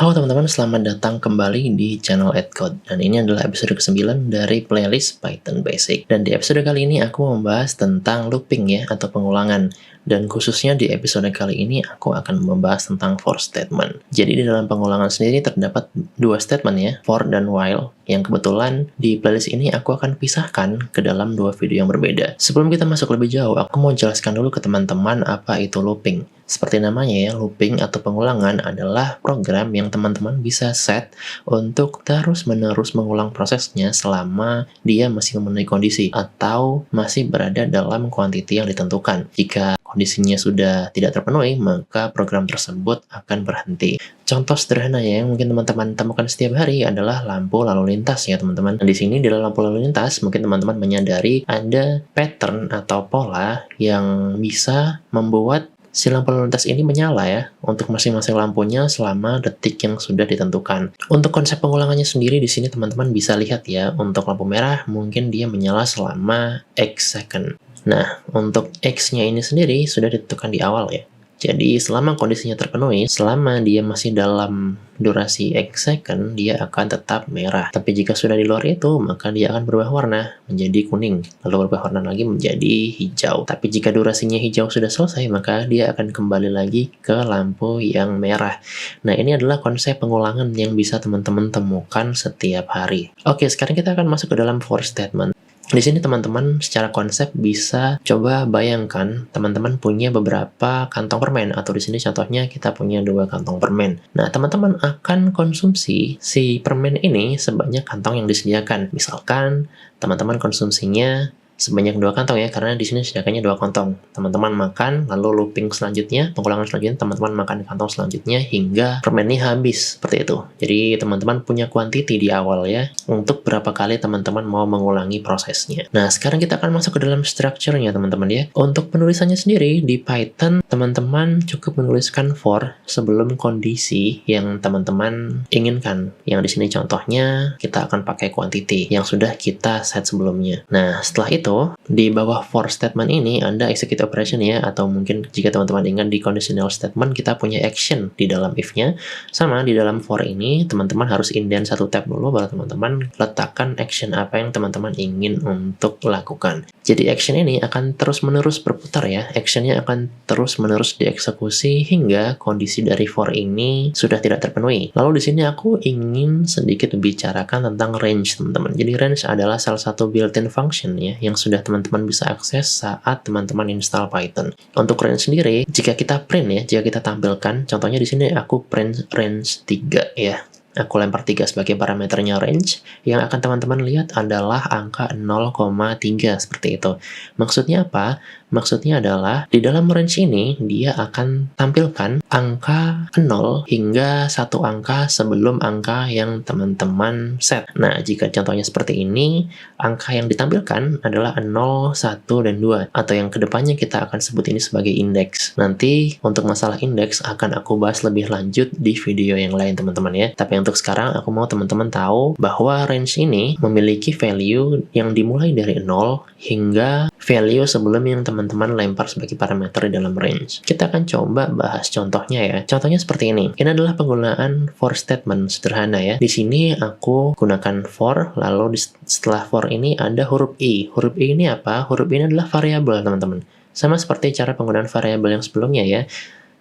Halo teman-teman, selamat datang kembali di channel EdCode. Dan ini adalah episode ke-9 dari playlist Python Basic. Dan di episode kali ini aku membahas tentang looping ya, atau pengulangan. Dan khususnya di episode kali ini aku akan membahas tentang for statement. Jadi di dalam pengulangan sendiri terdapat dua statement ya, for dan while. Yang kebetulan di playlist ini aku akan pisahkan ke dalam dua video yang berbeda. Sebelum kita masuk lebih jauh, aku mau jelaskan dulu ke teman-teman apa itu looping. Seperti namanya ya, looping atau pengulangan adalah program yang teman-teman bisa set untuk terus-menerus mengulang prosesnya selama dia masih memenuhi kondisi atau masih berada dalam kuantiti yang ditentukan. Jika kondisinya sudah tidak terpenuhi, maka program tersebut akan berhenti. Contoh sederhana ya, yang mungkin teman-teman temukan setiap hari adalah lampu lalu lintas ya teman-teman. Di sini di dalam lampu lalu lintas, mungkin teman-teman menyadari ada pattern atau pola yang bisa membuat si lampu lalu lintas ini menyala ya untuk masing-masing lampunya selama detik yang sudah ditentukan. Untuk konsep pengulangannya sendiri di sini teman-teman bisa lihat ya, untuk lampu merah mungkin dia menyala selama X second. Nah, untuk X-nya ini sendiri sudah ditentukan di awal ya. Jadi selama kondisinya terpenuhi, selama dia masih dalam durasi X second, dia akan tetap merah. Tapi jika sudah di luar itu, maka dia akan berubah warna menjadi kuning, lalu berubah warna lagi menjadi hijau. Tapi jika durasinya hijau sudah selesai, maka dia akan kembali lagi ke lampu yang merah. Nah, ini adalah konsep pengulangan yang bisa teman-teman temukan setiap hari. Oke, sekarang kita akan masuk ke dalam for statement. Di sini teman-teman secara konsep bisa coba bayangkan teman-teman punya beberapa kantong permen, atau di sini contohnya kita punya 2 kantong permen. Nah, teman-teman akan konsumsi si permen ini sebanyak kantong yang disediakan. Misalkan teman-teman konsumsinya sebanyak 2 kantong ya, karena di sini sediakannya 2 kantong. Teman-teman makan, lalu looping selanjutnya, pengulangan selanjutnya, teman-teman makan di kantong selanjutnya hingga permen ini habis, seperti itu. Jadi teman-teman punya kuantiti di awal ya, untuk berapa kali teman-teman mau mengulangi prosesnya. Nah, sekarang kita akan masuk ke dalam structure-nya teman-teman ya. Untuk penulisannya sendiri, di Python, teman-teman cukup menuliskan for sebelum kondisi yang teman-teman inginkan. Yang di sini contohnya, kita akan pakai quantity yang sudah kita set sebelumnya. Nah, setelah itu, di bawah for statement ini ada execute operation ya, atau mungkin jika teman-teman ingat di conditional statement kita punya action di dalam if-nya. Sama di dalam for ini teman-teman harus indent satu tab dulu baru teman-teman letakkan action apa yang teman-teman ingin untuk lakukan. Jadi action ini akan terus-menerus berputar ya, actionnya akan terus-menerus dieksekusi hingga kondisi dari for ini sudah tidak terpenuhi. Lalu di sini aku ingin sedikit bicarakan tentang range teman-teman. Jadi range adalah salah satu built-in function ya, yang sudah teman-teman bisa akses saat teman-teman install Python. Untuk range sendiri, jika kita print ya, jika kita tampilkan, contohnya di sini aku print range 3 ya. Aku lempar 3 sebagai parameternya range, yang akan teman-teman lihat adalah angka 0,3 seperti itu. Maksudnya apa? Maksudnya adalah di dalam range ini dia akan tampilkan angka 0 hingga 1 angka sebelum angka yang teman-teman set. Nah, jika contohnya seperti ini, angka yang ditampilkan adalah 0, 1, dan 2, atau yang kedepannya kita akan sebut ini sebagai indeks. Nanti untuk masalah indeks akan aku bahas lebih lanjut di video yang lain teman-teman ya. Tapi untuk sekarang aku mau teman-teman tahu bahwa range ini memiliki value yang dimulai dari 0 hingga value sebelum yang teman-teman lempar sebagai parameter di dalam range. Kita akan coba bahas contohnya ya. Contohnya seperti ini. Ini adalah penggunaan for statement sederhana ya. Di sini aku gunakan for, lalu setelah for ini ada huruf i. Huruf i ini apa? Huruf i ini adalah variabel teman-teman. Sama seperti cara penggunaan variabel yang sebelumnya ya.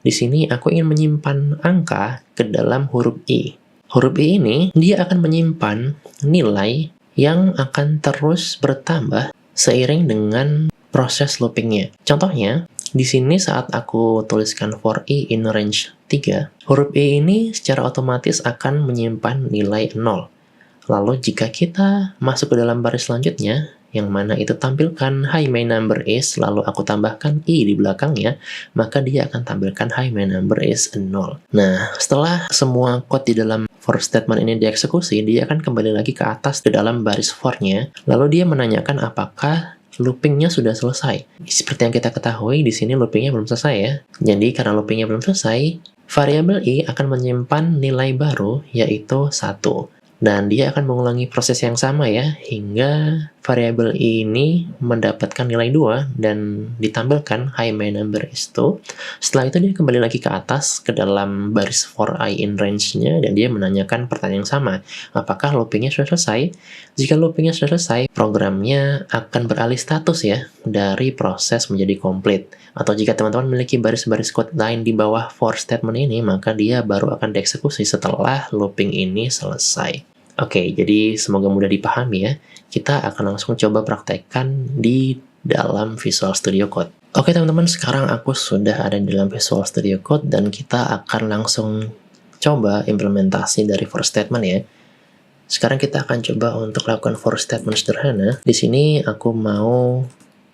Di sini aku ingin menyimpan angka ke dalam huruf i. Huruf i ini dia akan menyimpan nilai yang akan terus bertambah seiring dengan proses loopingnya. Contohnya, di sini saat aku tuliskan for i in range 3, huruf i ini secara otomatis akan menyimpan nilai 0. Lalu jika kita masuk ke dalam baris selanjutnya, yang mana itu tampilkan hi my number is, lalu aku tambahkan i di belakangnya, maka dia akan tampilkan hi my number is 0. Nah, setelah semua code di dalam for statement ini dieksekusi, dia akan kembali lagi ke atas ke dalam baris for-nya, lalu dia menanyakan apakah loopingnya sudah selesai. Seperti yang kita ketahui, di sini loopingnya belum selesai ya. Jadi karena loopingnya belum selesai, variabel i akan menyimpan nilai baru, yaitu 1. Dan dia akan mengulangi proses yang sama ya, hingga variabel ini mendapatkan nilai 2 dan ditampilkan hi my number is 2. Setelah itu dia kembali lagi ke atas ke dalam baris for I in range-nya dan dia menanyakan pertanyaan yang sama. Apakah loopingnya sudah selesai? Jika loopingnya sudah selesai, programnya akan beralih status ya dari proses menjadi complete. Atau jika teman-teman memiliki baris-baris code lain di bawah for statement ini, maka dia baru akan dieksekusi setelah looping ini selesai. Oke, jadi semoga mudah dipahami ya. Kita akan langsung coba praktekkan di dalam Visual Studio Code. Oke teman-teman, sekarang aku sudah ada di dalam Visual Studio Code dan kita akan langsung coba implementasi dari for statement ya. Sekarang kita akan coba untuk lakukan for statement sederhana. Di sini aku mau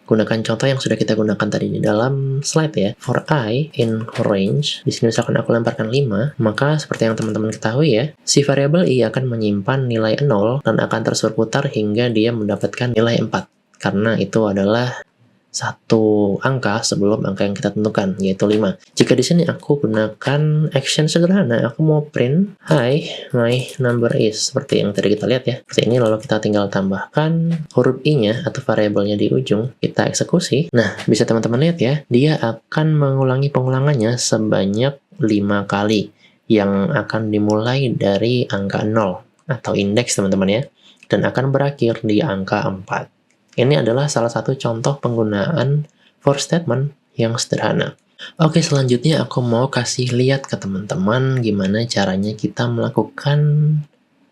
gunakan contoh yang sudah kita gunakan tadi di dalam slide ya. For I in range, di sini misalkan aku lemparkan 5, maka seperti yang teman-teman ketahui ya, si variabel i akan menyimpan nilai 0 dan akan terus berputar hingga dia mendapatkan nilai 4. Karena itu adalah satu angka sebelum angka yang kita tentukan, yaitu 5. Jika di sini aku gunakan action sederhana, aku mau print hi my number is, seperti yang tadi kita lihat ya. Seperti ini, lalu kita tinggal tambahkan huruf i-nya atau variabelnya di ujung, kita eksekusi. Nah, bisa teman-teman lihat ya, dia akan mengulangi pengulangannya sebanyak 5 kali, yang akan dimulai dari angka 0 atau indeks teman-teman ya, dan akan berakhir di angka 4. Ini adalah salah satu contoh penggunaan for statement yang sederhana. Oke, selanjutnya aku mau kasih lihat ke teman-teman gimana caranya kita melakukan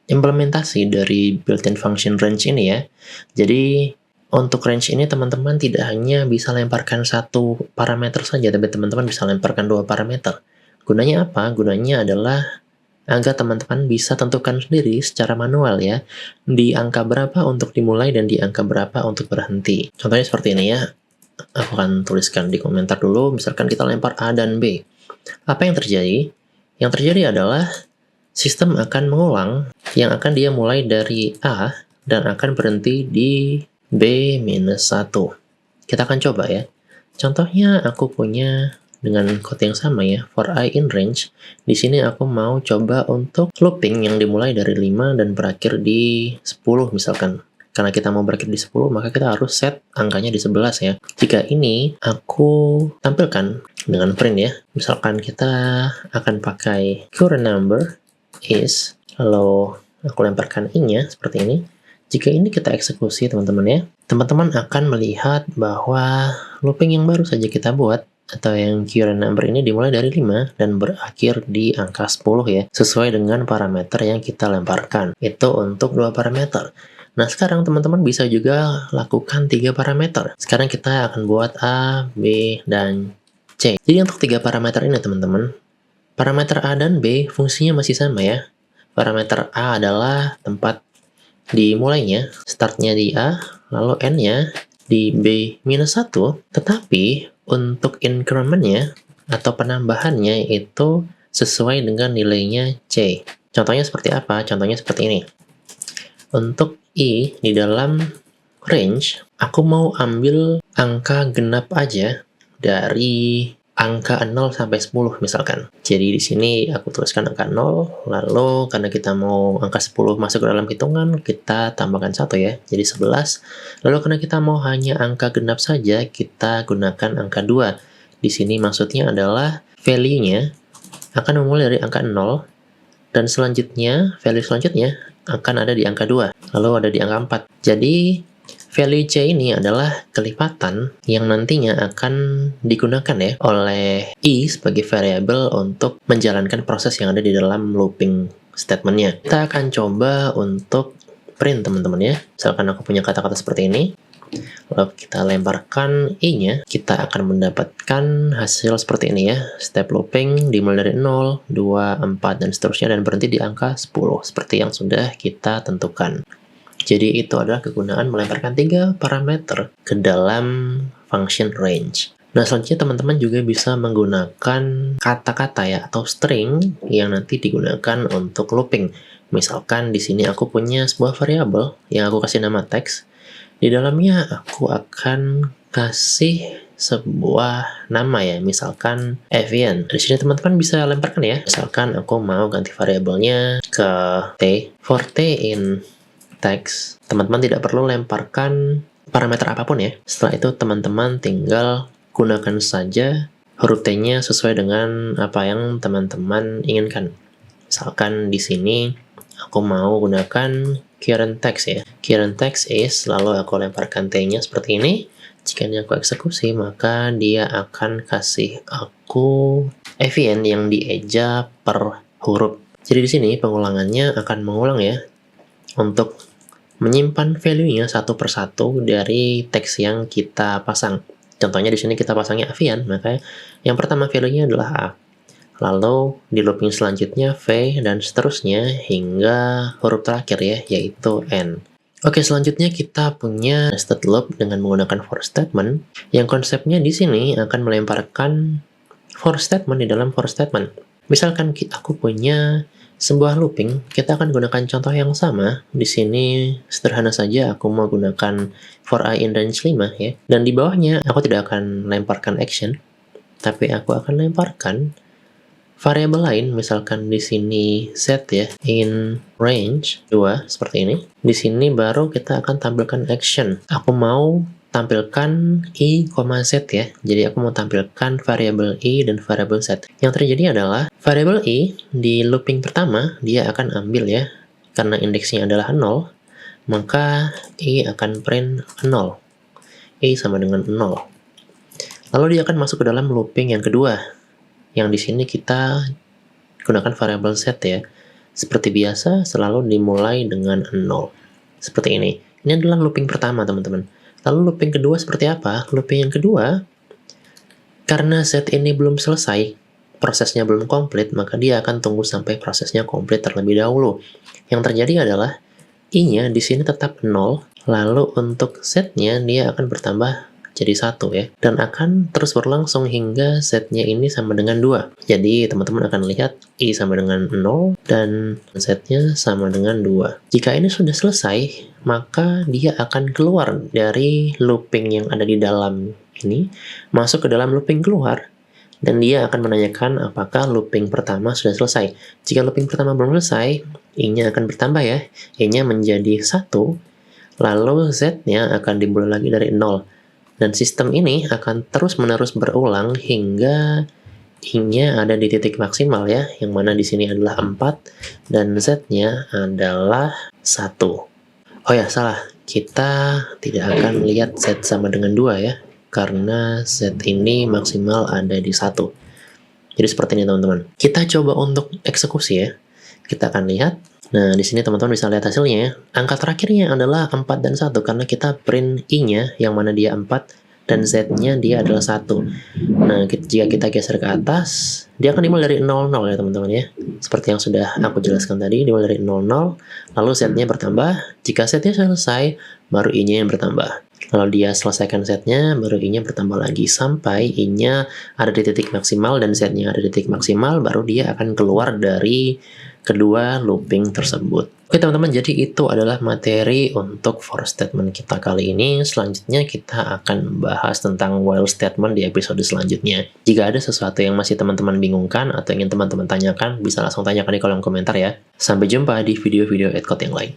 implementasi dari built-in function range ini ya. Jadi, untuk range ini teman-teman tidak hanya bisa lemparkan satu parameter saja, tapi teman-teman bisa lemparkan 2 parameter. Gunanya apa? Gunanya adalah agar teman-teman bisa tentukan sendiri secara manual ya, di angka berapa untuk dimulai dan di angka berapa untuk berhenti. Contohnya seperti ini ya, aku akan tuliskan di komentar dulu, misalkan kita lempar A dan B. Apa yang terjadi? Yang terjadi adalah sistem akan mengulang yang akan dia mulai dari A dan akan berhenti di B-1. Kita akan coba ya. Contohnya aku punya dengan code yang sama ya, for I in range. Di sini aku mau coba untuk looping yang dimulai dari 5 dan berakhir di 10 misalkan. Karena kita mau berakhir di 10, maka kita harus set angkanya di 11 ya. Jika ini aku tampilkan dengan print ya. Misalkan kita akan pakai current number is, lalu aku lemparkan i-nya seperti ini. Jika ini kita eksekusi teman-teman ya, teman-teman akan melihat bahwa looping yang baru saja kita buat atau yang current number ini dimulai dari 5 dan berakhir di angka 10 ya, sesuai dengan parameter yang kita lemparkan. Itu untuk 2 parameter. Nah, sekarang teman-teman bisa juga lakukan 3 parameter. Sekarang kita akan buat A, B, dan C. Jadi untuk 3 parameter ini teman-teman, parameter A dan B fungsinya masih sama ya. Parameter A adalah tempat dimulainya, startnya di A, lalu N-nya di B-1, tetapi untuk increment-nya atau penambahannya itu sesuai dengan nilainya C. Contohnya seperti apa? Contohnya seperti ini. Untuk I di dalam range, aku mau ambil angka genap aja dari angka 0 sampai 10 misalkan. Jadi di sini aku tuliskan angka 0, lalu karena kita mau angka 10 masuk ke dalam hitungan, kita tambahkan 1 ya, jadi 11. Lalu karena kita mau hanya angka genap saja, kita gunakan angka 2. Di sini maksudnya adalah value-nya akan memulai dari angka 0, dan selanjutnya, value selanjutnya akan ada di angka 2, lalu ada di angka 4. Jadi value C ini adalah kelipatan yang nantinya akan digunakan ya oleh I sebagai variabel untuk menjalankan proses yang ada di dalam looping statementnya. Kita akan coba untuk print teman-teman ya. Misalkan aku punya kata-kata seperti ini, lalu kita lemparkan I-nya, kita akan mendapatkan hasil seperti ini ya. Step looping dimulai dari 0, 2, 4, dan seterusnya, dan berhenti di angka 10, seperti yang sudah kita tentukan. Jadi itu adalah kegunaan melemparkan 3 parameter ke dalam function range. Nah, selanjutnya teman-teman juga bisa menggunakan kata-kata ya atau string yang nanti digunakan untuk looping. Misalkan di sini aku punya sebuah variabel yang aku kasih nama text. Di dalamnya aku akan kasih sebuah nama ya, misalkan Evian. Di sini teman-teman bisa lemparkan ya. Misalkan aku mau ganti variabelnya ke T. For T in teks, teman-teman tidak perlu lemparkan parameter apapun ya. Setelah itu teman-teman tinggal gunakan saja huruf T-nya sesuai dengan apa yang teman-teman inginkan. Misalkan di sini aku mau gunakan current text ya. Current text is, lalu aku lemparkan T-nya seperti ini. Jika ini aku eksekusi, maka dia akan kasih aku AVN yang dieja per huruf. Jadi di sini pengulangannya akan mengulang ya, untuk menyimpan value-nya satu persatu dari teks yang kita pasang. Contohnya di sini kita pasangnya Avian, maka yang pertama value-nya adalah A. Lalu di looping selanjutnya V dan seterusnya hingga huruf terakhir ya, yaitu N. Oke, selanjutnya kita punya nested loop dengan menggunakan for statement, yang konsepnya di sini akan melemparkan for statement di dalam for statement. Misalkan aku punya sebuah looping, kita akan gunakan contoh yang sama. Di sini sederhana saja, aku mau gunakan for I in range 5 ya. Dan di bawahnya aku tidak akan lemparkan action, tapi aku akan lemparkan variabel lain. Misalkan di sini set ya, in range 2 seperti ini. Di sini baru kita akan tampilkan action. Aku mau tampilkan i, z ya. Jadi aku mau tampilkan variabel i dan variabel z. Yang terjadi adalah variabel i di looping pertama dia akan ambil ya, karena indeksnya adalah 0, maka i akan print 0. I sama dengan 0. Lalu dia akan masuk ke dalam looping yang kedua, yang di sini kita gunakan variabel z ya. Seperti biasa selalu dimulai dengan 0. Seperti ini. Ini adalah looping pertama, teman-teman. Lalu looping kedua seperti apa? Looping yang kedua, karena set ini belum selesai, prosesnya belum komplit, maka dia akan tunggu sampai prosesnya komplit terlebih dahulu. Yang terjadi adalah i-nya di sini tetap 0, lalu untuk z-nya dia akan bertambah jadi 1 ya, dan akan terus berlangsung hingga z-nya ini sama dengan 2. Jadi teman-teman akan lihat i sama dengan 0 dan z-nya sama dengan 2. Jika ini sudah selesai, maka dia akan keluar dari looping yang ada di dalam ini, masuk ke dalam looping keluar, dan dia akan menanyakan apakah looping pertama sudah selesai. Jika looping pertama belum selesai, i-nya akan bertambah ya, i-nya menjadi 1, lalu z-nya akan dimulai lagi dari 0. Dan sistem ini akan terus-menerus berulang hingga i-nya ada di titik maksimal ya, yang mana di sini adalah 4 dan z-nya adalah 1. Oh ya, salah. Kita tidak akan melihat z sama dengan 2 ya, karena z ini maksimal ada di 1. Jadi seperti ini teman-teman. Kita coba untuk eksekusi ya. Kita akan lihat. Nah, di sini teman-teman bisa lihat hasilnya ya. Angka terakhirnya adalah 4 dan 1 karena kita print i-nya yang mana dia 4 dan z-nya dia adalah 1. Nah, jika kita geser ke atas, dia akan dimulai dari 00 ya teman-teman ya. Seperti yang sudah aku jelaskan tadi, dimulai dari 00, lalu z-nya bertambah. Jika z-nya selesai, baru i-nya yang bertambah. Kalau dia selesaikan z-nya, baru i-nya bertambah lagi sampai i-nya ada di titik maksimal dan z-nya ada di titik maksimal, baru dia akan keluar dari kedua looping tersebut. Oke teman-teman, jadi itu adalah materi untuk for statement kita kali ini. Selanjutnya kita akan bahas tentang while statement di episode selanjutnya. Jika ada sesuatu yang masih teman-teman bingungkan atau ingin teman-teman tanyakan, bisa langsung tanyakan di kolom komentar ya. Sampai jumpa di video-video Edcode yang lain.